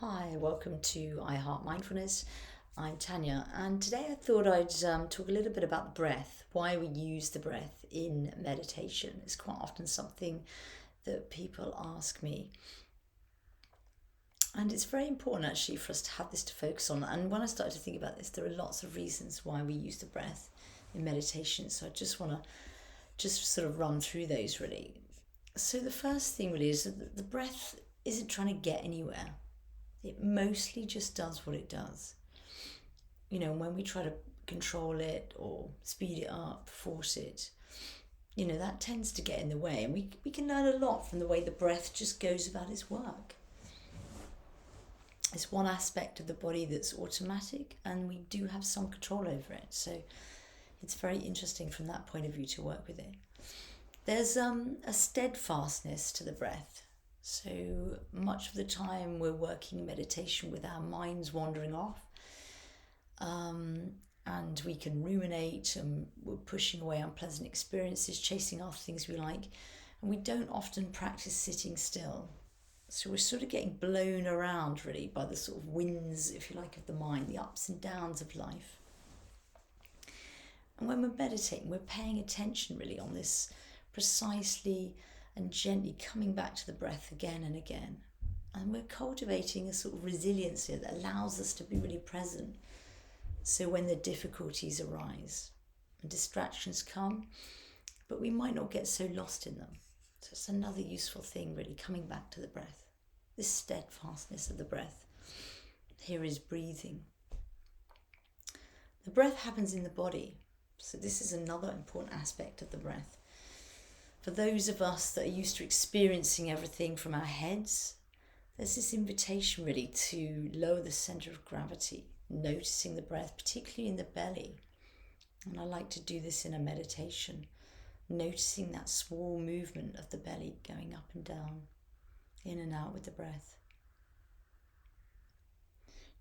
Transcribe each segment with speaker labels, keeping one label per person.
Speaker 1: Hi, welcome to I Heart Mindfulness. I'm Tanya, and today I thought I'd talk a little bit about the breath, why we use the breath in meditation. It's quite often something that people ask me, and it's very important actually for us to have this to focus on. And when I started to think about this, there are lots of reasons why we use the breath in meditation, so I just want to sort of run through those really. So the first thing really is that the breath isn't trying to get anywhere. It mostly just does what it does. When we try to control it or speed it up, force it, that tends to get in the way. And we can learn a lot from the way the breath just goes about its work. It's one aspect of the body that's automatic, and we do have some control over it. So it's very interesting from that point of view to work with it. There's a steadfastness to the breath. So much of the time we're working in meditation with our minds wandering off, and we can ruminate, and we're pushing away unpleasant experiences, chasing after things we like, and we don't often practice sitting still. So we're sort of getting blown around really by the sort of winds, if you like, of the mind, the ups and downs of life. And when we're meditating, we're paying attention really on this precisely and gently coming back to the breath again and again. And we're cultivating a sort of resilience here that allows us to be really present. So when the difficulties arise and distractions come, but we might not get so lost in them. So it's another useful thing really, coming back to the breath. This steadfastness of the breath. Here is breathing. The breath happens in the body. So this is another important aspect of the breath. For those of us that are used to experiencing everything from our heads, there's this invitation really to lower the center of gravity, noticing the breath, particularly in the belly. And I like to do this in a meditation, noticing that small movement of the belly going up and down, in and out with the breath.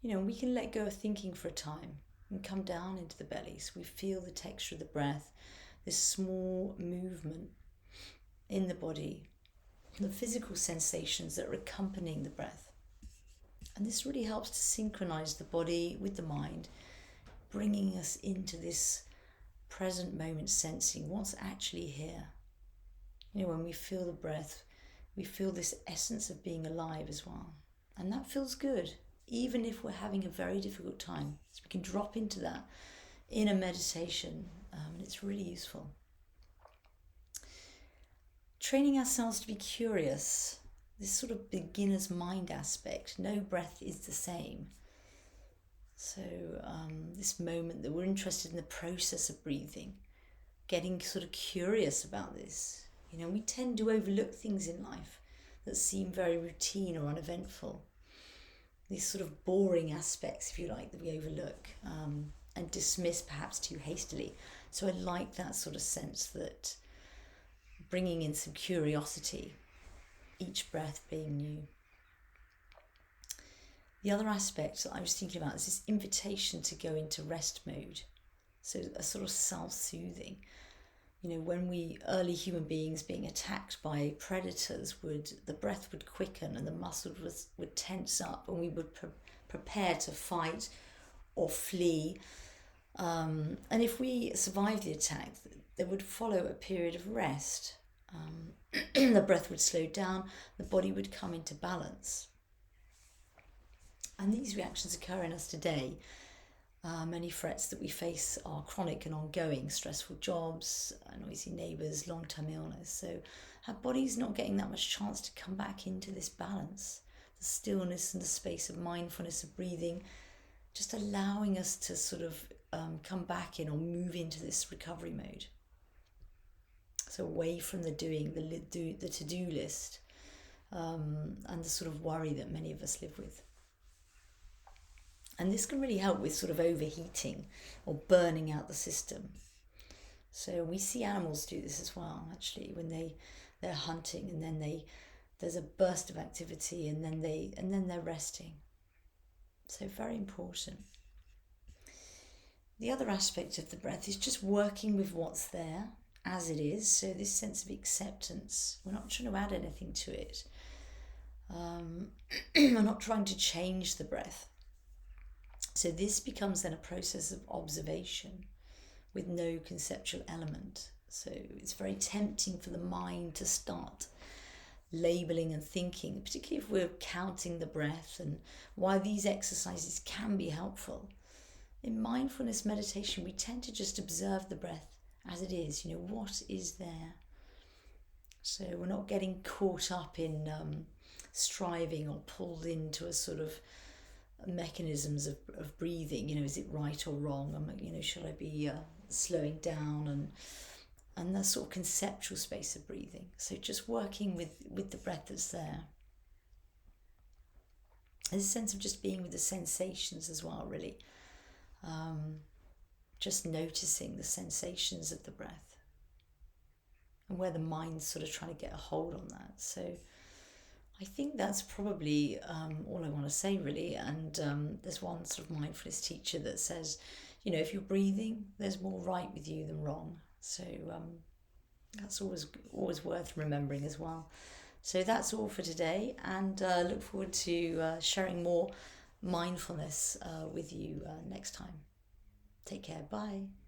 Speaker 1: We can let go of thinking for a time and come down into the belly so we feel the texture of the breath, this small movement in the body, the physical sensations that are accompanying the breath. And this really helps to synchronize the body with the mind, bringing us into this present moment, sensing what's actually here. When we feel the breath, we feel this essence of being alive as well. And that feels good, even if we're having a very difficult time. So we can drop into that in a meditation, and it's really useful. Training ourselves to be curious, this sort of beginner's mind aspect. No breath is the same. So this moment that we're interested in the process of breathing, getting sort of curious about this. We tend to overlook things in life that seem very routine or uneventful. These sort of boring aspects, if you like, that we overlook and dismiss perhaps too hastily. So I like that sort of sense that bringing in some curiosity, each breath being new. The other aspect that I was thinking about is this invitation to go into rest mode. So a sort of self-soothing. When we early human beings being attacked by predators, the breath would quicken and the muscles would tense up, and we would prepare to fight or flee. And if we survived the attack, there would follow a period of rest. The breath would slow down, the body would come into balance. And these reactions occur in us today. Many threats that we face are chronic and ongoing: stressful jobs, noisy neighbours, long-term illness. So our body's not getting that much chance to come back into this balance, the stillness and the space of mindfulness, of breathing, just allowing us to sort of come back in or move into this recovery mode. So away from the doing, the to-do list, and the sort of worry that many of us live with. And this can really help with sort of overheating or burning out the system. So we see animals do this as well, actually, when they're hunting, and then there's a burst of activity, and then they're resting. So very important. The other aspect of the breath is just working with what's there as it is. So this sense of acceptance, we're not trying to add anything to it. We're not trying to change the breath. So this becomes then a process of observation with no conceptual element. So it's very tempting for the mind to start labeling and thinking, particularly if we're counting the breath. And while these exercises can be helpful, in mindfulness meditation, we tend to just observe the breath as it is. What is there? So we're not getting caught up in striving or pulled into a sort of mechanisms of breathing. Is it right or wrong? Should I be slowing down and that sort of conceptual space of breathing. So just working with the breath that's there. There's a sense of just being with the sensations as well, really. Just noticing the sensations of the breath and where the mind's sort of trying to get a hold on that. So I think that's probably all I want to say, really. And there's one sort of mindfulness teacher that says, if you're breathing, there's more right with you than wrong. So that's always worth remembering as well. So that's all for today, and look forward to sharing more mindfulness with you next time. Take care. Bye.